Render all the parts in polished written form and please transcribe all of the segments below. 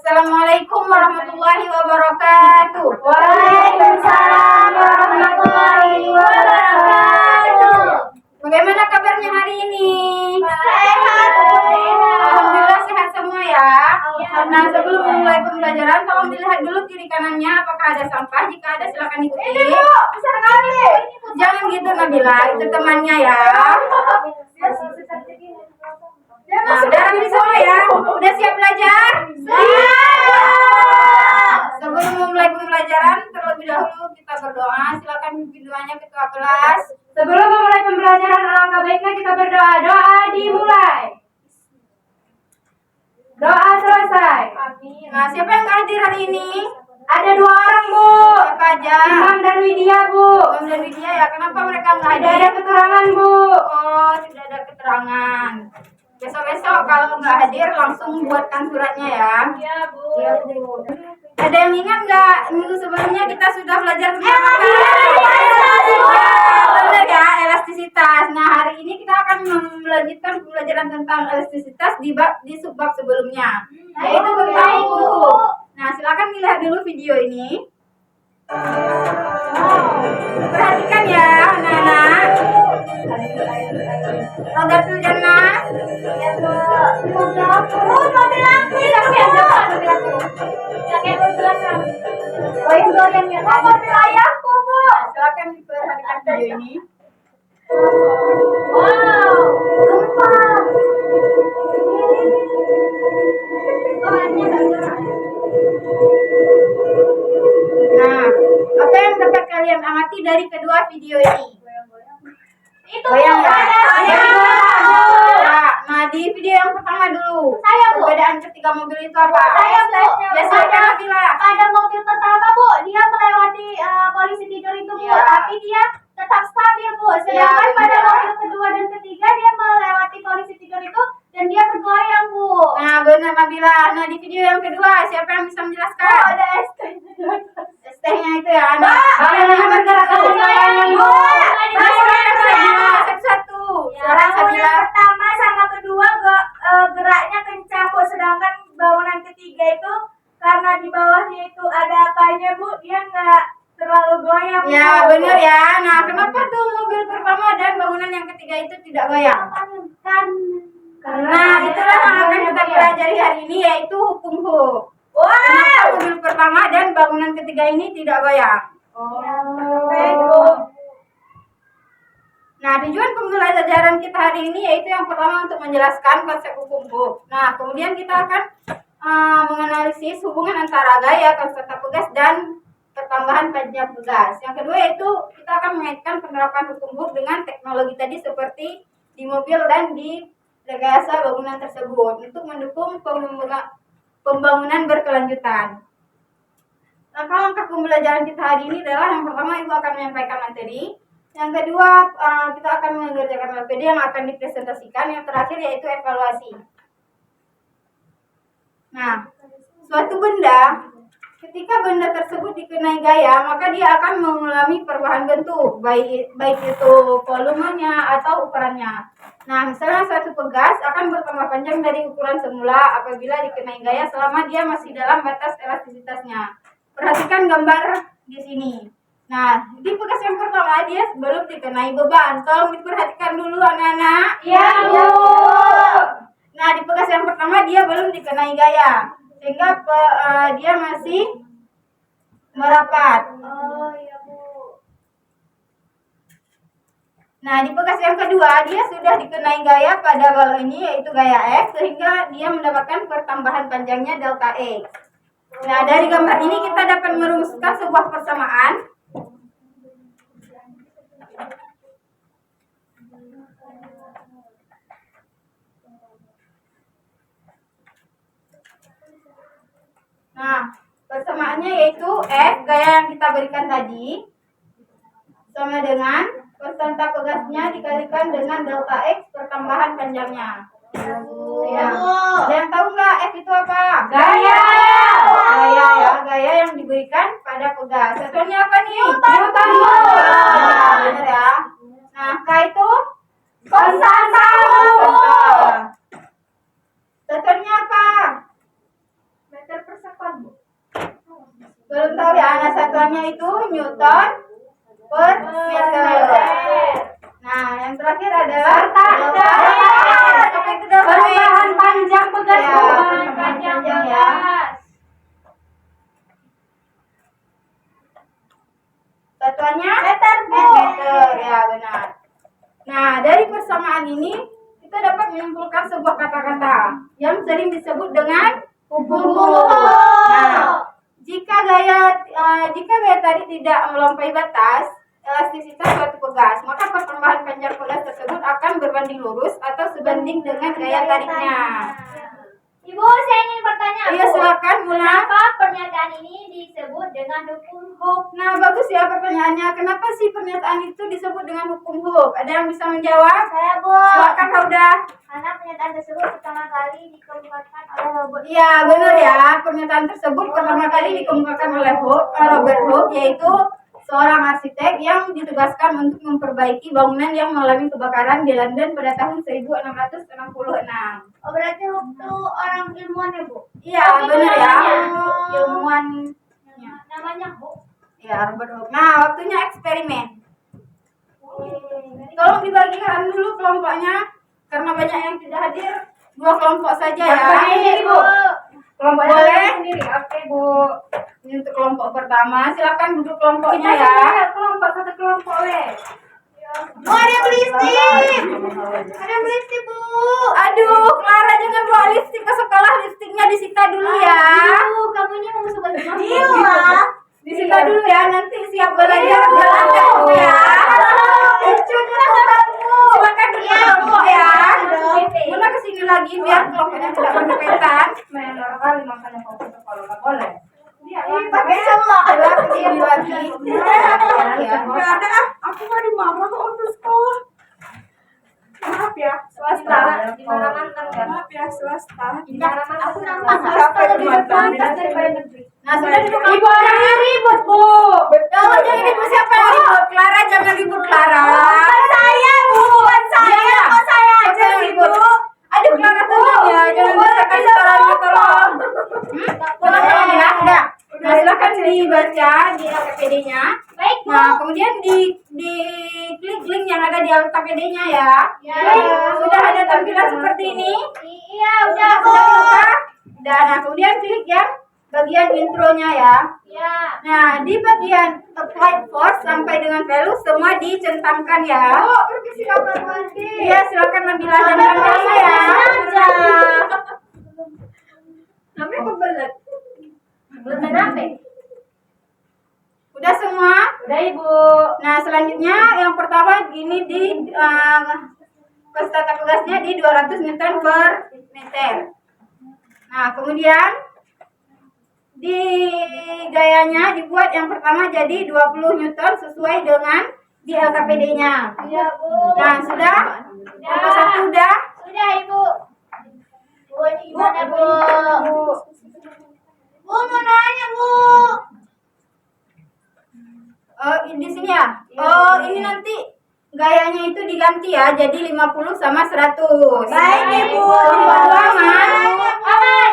Assalamualaikum warahmatullahi wabarakatuh. Waalaikumsalam warahmatullahi wabarakatuh. Bagaimana kabarnya hari ini? Sehat. Alhamdulillah sehat semua ya. Nah, sebelum memulai pembelajaran, tolong dilihat dulu kiri kanannya apakah ada sampah. Jika ada silakan ikuti. Ini Bu, bisa sekali. Jangan gitu Nabila, itu temannya ya. Nah, udah rapi semua ya. Udah siap belajar? Sebelum memulai pembelajaran, terlebih dahulu kita berdoa. Silakan pimpin doanya ketua kelas. Sebelum memulai pembelajaran, alangkah baiknya kita berdoa. Doa dimulai. Doa selesai. Amin. Nah, siapa yang hadir hari ini? Ada 2 orang Bu. Siapa aja? Imam dan Widya Bu. Imam dan Widya ya. Kenapa mereka nggak Tidak ada hadir? keterangan Bu. Oh, tidak ada keterangan. Besok-besok kalau nggak hadir langsung buatkan suratnya ya. Iya Bu. Iya Bu. Ada yang ingat nggak minggu sebelumnya kita sudah belajar tentang apa? Benar ya, elastisitas. Nah, hari ini kita akan melanjutkan pembelajaran tentang elastisitas di subbab sebelumnya, yaitu tentang kuku. Nah, silakan dilihat dulu video ini. Perhatikan ya, anak-anak. Rodatul Jannah. Ya Bu. Mobil aku. Mobil ayahku Bu. Silakan diperhatikan video ini. Wow. Gempa. Nah, apa yang dapat kalian amati dari kedua video ini? Itu Goyang ya? saya. Nah, di video yang pertama dulu. Saya, Bu. Perbedaan ketiga mobil itu apa? Saya Biasanya Nabila. pada mobil pertama Bu, dia melewati polisi tidur itu Bu, Iya. tapi dia tetap stabil Bu. Sedangkan Iya, pada benar. mobil kedua dan ketiga dia melewati polisi tidur itu dan dia bergoyang Bu. Nah, benar Nabila. Nah, di video yang kedua, siapa yang bisa menjelaskan? Ada ST. ST-nya itu ya. Nah, Yang bergerak Bu. Satu-satu. Silakan Bangunan Sabila. pertama sama kedua geraknya kencang Bu, sedangkan bangunan ketiga itu karena di bawahnya itu ada apanya Bu, dia nggak terlalu goyang. Ya, Bu. benar ya. Nah, kenapa tuh mobil pertama dan bangunan yang ketiga itu tidak goyang? Nah, itulah yang akan kita pelajari hari ini, yaitu hukum Hu. Kenapa mobil pertama dan bangunan ketiga ini tidak goyang? Baik Bu. Nah, tujuan pembelajaran kita hari ini yaitu yang pertama untuk menjelaskan konsep hukum Hu. Nah, kemudian kita akan menganalisis hubungan antara gaya, konstanta pegas, dan pertambahan panjang pegas. Yang kedua yaitu kita akan mengaitkan penerapan hukum Hu dengan teknologi tadi seperti di mobil dan di rekayasa bangunan tersebut untuk mendukung pembangunan berkelanjutan. Langkah-langkah pembelajaran kita hari ini adalah yang pertama Ibu akan menyampaikan materi, yang kedua kita akan mengerjakan materi yang akan dipresentasikan, yang terakhir yaitu evaluasi. Nah, suatu benda ketika benda tersebut dikenai gaya, maka dia akan mengalami perubahan bentuk, baik itu volumenya atau ukurannya. Nah, misalnya suatu pegas akan bertambah panjang dari ukuran semula apabila dikenai gaya selama dia masih dalam batas elastisitasnya. Perhatikan gambar di sini. Nah, di pegas yang pertama dia belum dikenai beban. Tolong diperhatikan dulu anak-anak. Iya Bu. Nah, di pegas yang pertama dia belum dikenai gaya, sehingga dia masih merapat. Oh iya Bu. Nah, di pegas yang kedua dia sudah dikenai gaya pada balon ini yaitu gaya X, sehingga dia mendapatkan pertambahan panjangnya delta X. Nah, dari gambar ini kita dapat merumuskan sebuah persamaan. Nah, persamaannya yaitu F, gaya yang kita berikan tadi, sama dengan konstanta pegasnya dikalikan dengan delta X pertambahan panjangnya. Ya. Ada yang tahu nggak F itu apa? Gaya. Gaya ya, gaya yang diberikan pada pegas. Satuannya apa nih? Newton. Benar ya. Nah, K itu Konstanta. Satuannya apa? Meter persegi. Belum tahu ya, nah satuannya itu Newton per meter. Nah, yang terakhir adalah apa itu Perubahan panjang pegas. Ya, Perubahan panjang panjang ya. pegas. Satuannya Meter, Bu. meter, ya benar. Nah, dari persamaan ini kita dapat menyimpulkan sebuah kata-kata yang sering disebut dengan hukum Ohm. Nah, jika gaya tadi tidak melampaui batas elastisitas suatu pegas, maka pertambahan panjang pegas tersebut akan berbanding lurus atau sebanding dengan gaya tariknya. Ibu, saya ingin bertanya. Iya, Bu. silakan Muna. Kenapa pernyataan ini disebut dengan hukum Ohm? Nah, bagus ya pertanyaannya. Kenapa sih pernyataan itu disebut dengan hukum Ohm? Ada yang bisa menjawab? Saya, Bu. Silakan Rauda. Karena pernyataan tersebut pertama kali dikemukakan oleh Robert. Iya, benar ya. Pernyataan tersebut pertama kali dikemukakan oleh Robert Hooke, yaitu seorang arsitek yang ditugaskan untuk memperbaiki bangunan yang mengalami kebakaran di London pada tahun 1666. Oh, berarti itu orang ilmuwan ya, Bu? Iya, benar ya. Ilmuwan. Namanya Hooke. Ya, Robert Hooke. Nah, waktunya eksperimen. Tolong dibagikan dulu kelompoknya karena banyak yang tidak hadir. 2 kelompok saja ya. Baik, Bu. Kelompok boleh? Sendiri. Oke, Bu. Ini untuk kelompok pertama, silakan duduk kelompoknya ya. Satu kelompok, Le. Bu, ada yang beli lipstik. Ada yang beli lipstik, Bu. Aduh, Clara jangan bawa lipstik ke sekolah, lipstiknya disita dulu ya. Aduh, kamu ini mau masuk baju mana? Iya. Disita dulu ya, nanti siap belajar jalan ya. Lucunya ketemu. Silakan duduk kelompok ya. Muna kesini lagi biar kelompoknya tidak berdekatan. Menor kali makanya fokus kalau nggak boleh. Pakai semua adalah kesini lagi. Ya. Nggak ada, aku mau dimarah kok untuk sekolah. Maaf ya, swasta. Di mana mantan kan? Maaf ya, swasta. Di mana mantan? Aku nampak swasta lebih berkualitas daripada negeri. Nah, sudah duduk Ibu orang yang ribut, Bu. Betul, jangan ribut. Siapa yang ribut? Clara, jangan ribut Clara. Bukan saya, Bu. Bukan saya. Kok saya Siapa aja yang sih, ribut? Bu? Aduh, Clara tenang ya, jangan besarkan suaranya tolong. Tolong ya, udah. Nah, silakan dibaca di LKPD-nya. Baik, Bu. Nah, kemudian di klik link yang ada di LKPD-nya ya. Ya. Sudah ada tampilan seperti ini. Iya, udah, Bu. Sudah dibuka. Dan nah, kemudian klik yang bagian intronya ya. Ya. Nah, di bagian applied force sampai dengan value semua dicentangkan ya. Oh, permisi kamar mandi. Iya, silakan Nabila dan Kamila ya. Aja. Namanya kebelet. Belum apa? Udah semua? Udah, Ibu. Nah, selanjutnya yang pertama ini di konstanta pegasnya di 200 Newton per meter. Nah, kemudian di gayanya dibuat yang pertama jadi 20 Newton sesuai dengan di LKPD-nya. Iya, Bu. Nah, sudah? Kelompok satu udah? Sudah, Ibu. Bu, ini gimana, Bu? Bu, mau nanya, Bu. Oh, di sini ya? Oh, ini nanti gayanya itu diganti ya, jadi 50 sama 100. Baik, Ibu. Aman. Aman.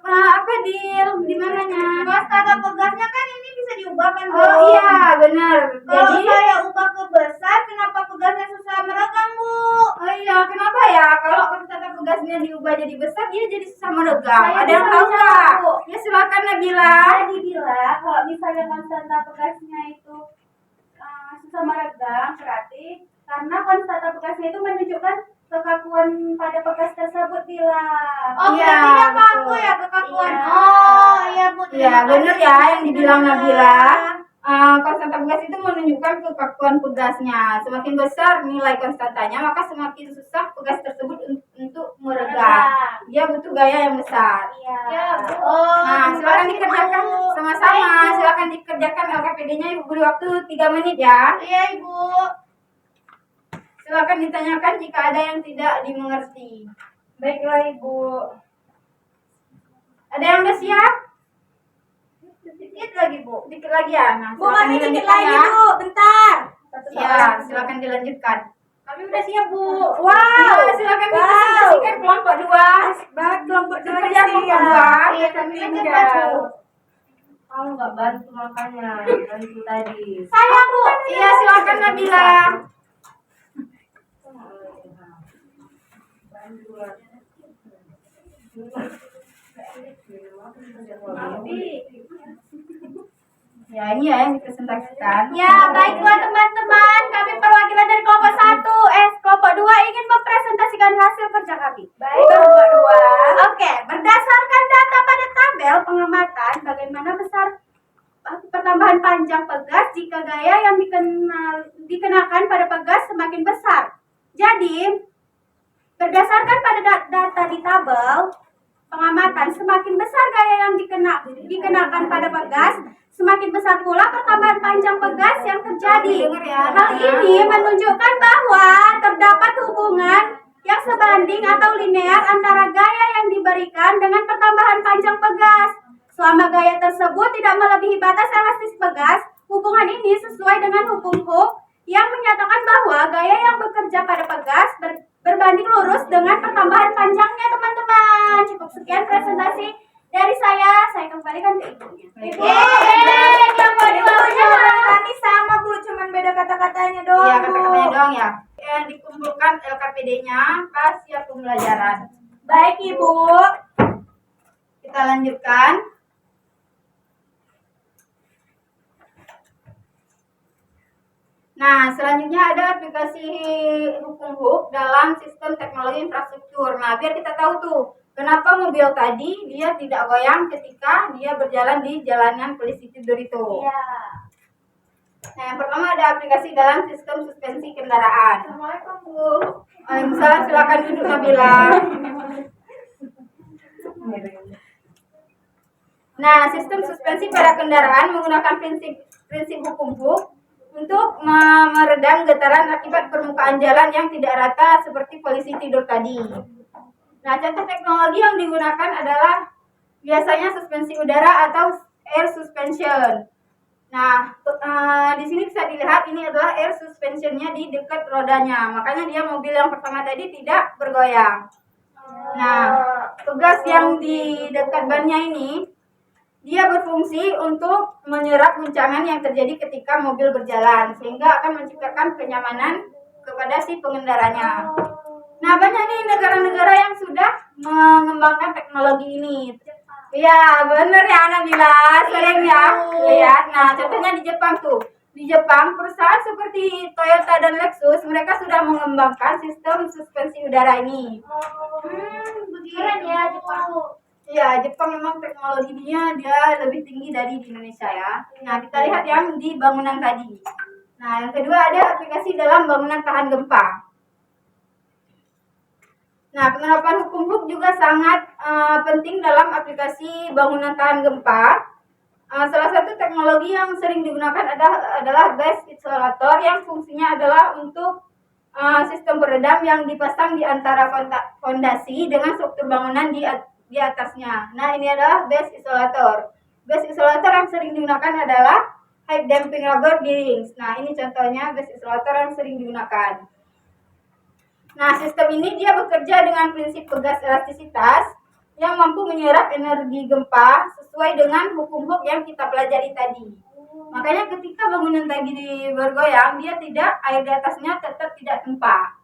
Apa di mananya? Konstanta pegasnya kan ini bisa diubah kan, Bu? Oh iya, benar. Kalau Jadi, saya ubah ke besar, kenapa pegasnya susah meregang, Bu? oh iya, kenapa ya? Kalau konstanta pegasnya diubah jadi besar, dia jadi susah meregang. Saya Ada yang bisa tahu menjawab, nggak? Bu. Ya silakan Nabila. Tadi bilang kalau misalnya konstanta pegasnya itu susah meregang, berarti karena konstanta pegasnya itu menunjukkan kekakuan pada pegas tersebut bilang. Oh, Iya, berarti dia kaku betul. ya kekakuan. Iya. Oh, iya, Bu. Ya, terima benar kasih. ya yang dibilang Nabila. Konstanta pegas itu menunjukkan kekakuan pegasnya. Semakin besar nilai konstantanya, maka semakin susah pegas tersebut untuk meregang. Dia butuh gaya yang besar. Iya. Bu. Nah, terima silakan kasih, dikerjakan Bu. sama-sama. Baik, Bu. Silakan dikerjakan LKPD-nya. Ibu beri waktu 3 menit ya. Iya, Ibu. Silakan ditanyakan jika ada yang tidak dimengerti. Baiklah, Ibu. Ada yang udah siap? Dikit lagi, Bu. Dikit lagi ya. Nah, Bu, silakan kami dikit dilanjutkan lagi, ya. Bu. Bentar. Ya, silakan dilanjutkan. Kami udah siap, Bu. Ya, silakan dipresentasikan kelompok 2. Banget kelompok Seperti apa, Pak? Iya, kami siap. Kamu nggak bantu makanya, bantu tadi. Saya Bu. Iya, silakan Nabila. Ya, ini ya yang dipresentasikan. Ya, baiklah teman-teman, kami perwakilan dari kelompok 1, kelompok 2 ingin mempresentasikan hasil kerja kami. Baik, kelompok 2. Oke, berdasarkan data pada tabel pengamatan bagaimana besar pertambahan panjang pegas jika gaya yang dikenakan pada pegas semakin besar. Jadi, berdasarkan pada data di tabel pengamatan, semakin besar gaya yang dikenakan pada pegas, semakin besar pula pertambahan panjang pegas yang terjadi. Hal ini menunjukkan bahwa terdapat hubungan yang sebanding atau linear antara gaya yang diberikan dengan pertambahan panjang pegas. Selama gaya tersebut tidak melebihi batas elastis pegas, hubungan ini sesuai dengan hukum Hooke yang menyatakan bahwa gaya yang bekerja pada pegas berbanding lurus dengan pertambahan panjangnya, teman-teman. Cukup sekian presentasi dari saya kembalikan ke ibunya. Yeay, kelompok 2 kami sama Bu, cuman beda kata-katanya doang. Iya, Bu. kata-katanya doang ya. Yang dikumpulkan LKPD-nya pas siap pembelajaran. Baik Ibu. Kita lanjutkan. Nah, selanjutnya ada aplikasi hukum Hooke dalam sistem teknologi infrastruktur. Nah, biar kita tahu tuh, kenapa mobil tadi dia tidak goyang ketika dia berjalan di jalanan polisi tidur itu. Iya. Nah, yang pertama ada aplikasi dalam sistem suspensi kendaraan. Assalamualaikum Bu. Waalaikumsalam, silakan duduk Nabila. Nah, sistem suspensi pada kendaraan menggunakan prinsip hukum Hooke untuk meredam getaran akibat permukaan jalan yang tidak rata seperti polisi tidur tadi. Nah, contoh teknologi yang digunakan adalah biasanya suspensi udara atau air suspension. Nah, di sini bisa dilihat ini adalah air suspensionnya di dekat rodanya. Makanya dia mobil yang pertama tadi tidak bergoyang. Nah, pegas yang di dekat bannya ini dia berfungsi untuk menyerap guncangan yang terjadi ketika mobil berjalan sehingga akan menciptakan kenyamanan kepada si pengendaranya. Nah, banyak nih negara-negara yang sudah mengembangkan teknologi ini. Iya, bener ya Nabila, sering ya. Iya. Nah, contohnya di Jepang tuh. Di Jepang, perusahaan seperti Toyota dan Lexus, mereka sudah mengembangkan sistem suspensi udara ini. Keren ya Jepang. Iya, Jepang memang teknologinya dia lebih tinggi dari di Indonesia ya. Nah, kita lihat yang di bangunan tadi. Nah, yang kedua ada aplikasi dalam bangunan tahan gempa. Nah, penerapan hukum Hooke juga sangat penting dalam aplikasi bangunan tahan gempa. Salah satu teknologi yang sering digunakan adalah gas isolator yang fungsinya adalah untuk sistem peredam yang dipasang di antara fondasi dengan struktur bangunan di atasnya. Nah, ini adalah base isolator. Base isolator yang sering digunakan adalah high damping rubber bearings. Nah, ini contohnya base isolator yang sering digunakan. Nah, sistem ini dia bekerja dengan prinsip pegas elastisitas yang mampu menyerap energi gempa sesuai dengan hukum Hooke yang kita pelajari tadi. Makanya ketika bangunan tadi bergoyang, air di atasnya tetap tidak tumpah.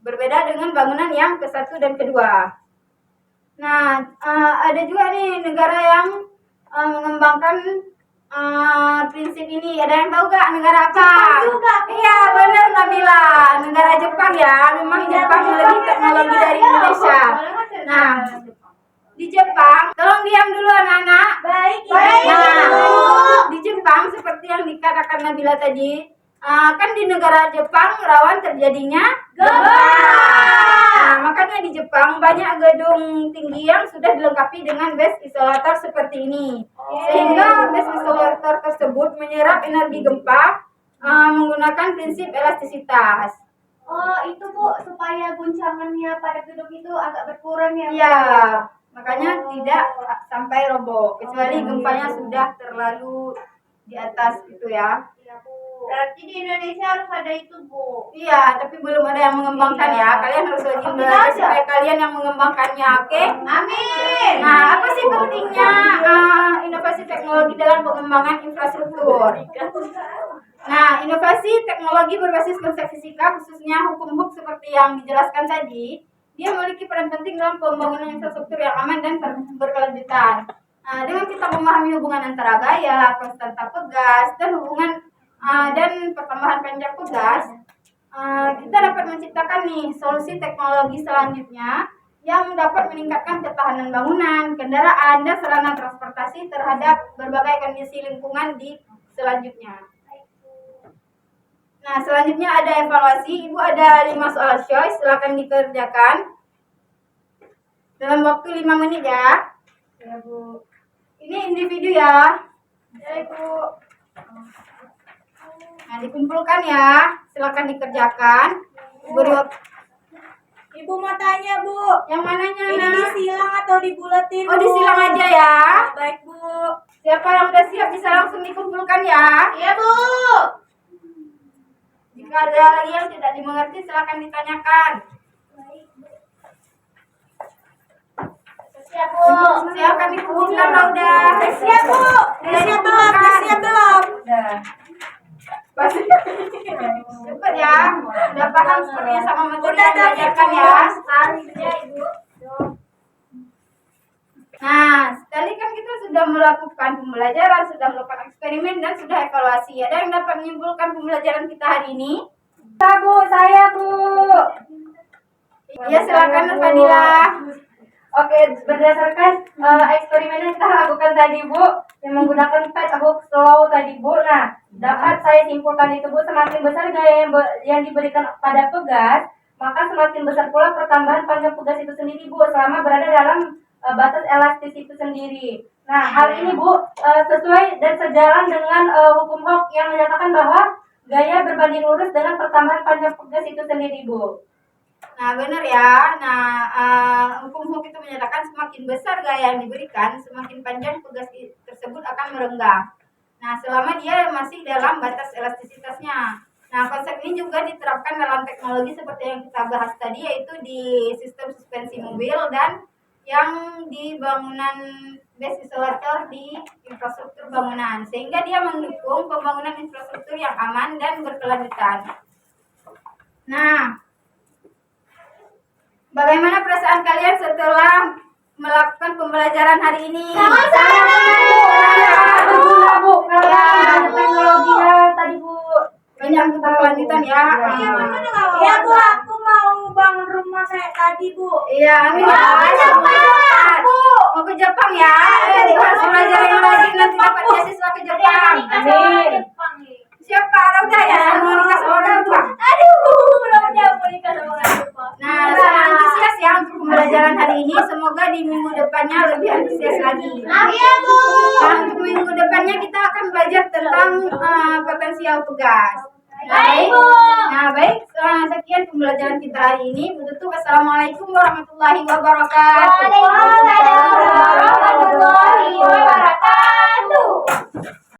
Berbeda dengan bangunan yang ke-1 dan kedua. Nah, ada juga nih negara yang mengembangkan prinsip ini. Ada yang tahu gak negara apa? Jepang juga. Iya, benar Nabila. Negara Jepang ya. Memang Jepang lebih teknologi dari Indonesia. Nah, di Jepang, tolong diam dulu anak-anak. Baik. Nah, di Jepang seperti yang dikatakan Nabila tadi, kan di negara Jepang rawan terjadinya gempa. Nah, makanya di Jepang banyak gedung tinggi yang sudah dilengkapi dengan base isolator seperti ini. Sehingga base isolator tersebut menyerap energi gempa menggunakan prinsip elastisitas. Oh, itu Bu, supaya guncangannya pada gedung itu agak berkurang ya Bu? Iya, makanya tidak sampai roboh. Kecuali gempanya sudah terlalu di atas gitu ya. Iya Bu. Berarti di Indonesia harus ada itu Bu. Iya, tapi belum ada yang mengembangkan ya. Kalian harus rajin belajar supaya kalian yang mengembangkannya, oke? Amin. Nah, apa sih pentingnya inovasi teknologi dalam pengembangan infrastruktur. Nah, inovasi teknologi berbasis konsep fisika, khususnya hukum seperti yang dijelaskan tadi, dia memiliki peran penting dalam pembangunan infrastruktur yang aman dan berkelanjutan. Nah, dengan kita memahami hubungan antara gaya, konstanta pegas, dan hubungan dan pertambahan panjang pegas, kita dapat menciptakan nih solusi teknologi selanjutnya yang dapat meningkatkan ketahanan bangunan, kendaraan, dan sarana transportasi terhadap berbagai kondisi lingkungan di selanjutnya. Nah, selanjutnya ada evaluasi. Ibu ada 5 soal choice, silakan dikerjakan dalam waktu 5 menit ya. Ya, Bu. Ini individu ya. Ya, Ibu. Nah, dikumpulkan ya. Silakan dikerjakan. Beri waktu. Ibu mau tanya, Bu. Yang mananya? Ini disilang atau dibulatin? Oh, disilang aja ya. Baik, Bu. Siapa yang udah siap bisa langsung dikumpulkan ya. Iya, Bu. Jika ada lagi yang tidak dimengerti, silakan ditanyakan. Siap, Bu. Silakan dikumpulkan kalau udah. Siap, Bu. Siap belum? Siap belum? Udah. Cepet ya. Udah paham sepertinya sama materi yang diajarkan ya. Nah, tadi kan kita sudah melakukan pembelajaran, sudah melakukan eksperimen, dan sudah evaluasi. Ada yang dapat menyimpulkan pembelajaran kita hari ini? Bu, saya Bu. Ya, silakan Nurfadila. Oke, berdasarkan eksperimen yang kita lakukan tadi Bu, yang menggunakan pet hook slow tadi Bu, nah dapat saya simpulkan itu Bu, semakin besar gaya yang diberikan pada pegas, maka semakin besar pula pertambahan panjang pegas itu sendiri Bu, selama berada dalam batas elastis itu sendiri. Nah, hal ini Bu sesuai dan sejalan dengan hukum Hooke yang menyatakan bahwa gaya berbanding lurus dengan pertambahan panjang pegas itu sendiri Bu. Nah, benar ya. Nah, hukum Hooke itu menyatakan semakin besar gaya yang diberikan, semakin panjang pegas tersebut akan merenggang. Nah, selama dia masih dalam batas elastisitasnya. Nah, konsep ini juga diterapkan dalam teknologi seperti yang kita bahas tadi, yaitu di sistem suspensi mobil dan yang di bangunan base isolator di infrastruktur bangunan, sehingga dia mendukung pembangunan infrastruktur yang aman dan berkelanjutan. Nah, bagaimana perasaan kalian setelah melakukan pembelajaran hari ini? Sama-sama Bu. Teknologinya tadi Bu. Banyak berkelanjutan ya. Iya, Bu. Aku mau bangun rumah kayak tadi, Bu. Iya, amin ya. Mau ke Jepang ya? Harus belajar yang rajin nanti dapat beasiswa ke Jepang. Amin. Siapa? Rauda ya? Mau nikah sama orang tua? Aduh, belum jauh mau nikah sama orang tua. Nah, sangat antusias ya untuk pembelajaran hari ini. Semoga di minggu depannya lebih antusias lagi. Iya, Bu. Nah, untuk minggu depannya kita akan belajar tentang potensial tugas. Baik, Bu. Nah, baik. Sekian pembelajaran kita hari ini. Begitu, wassalamualaikum warahmatullahi wabarakatuh. Waalaikumsalam warahmatullahi wabarakatuh.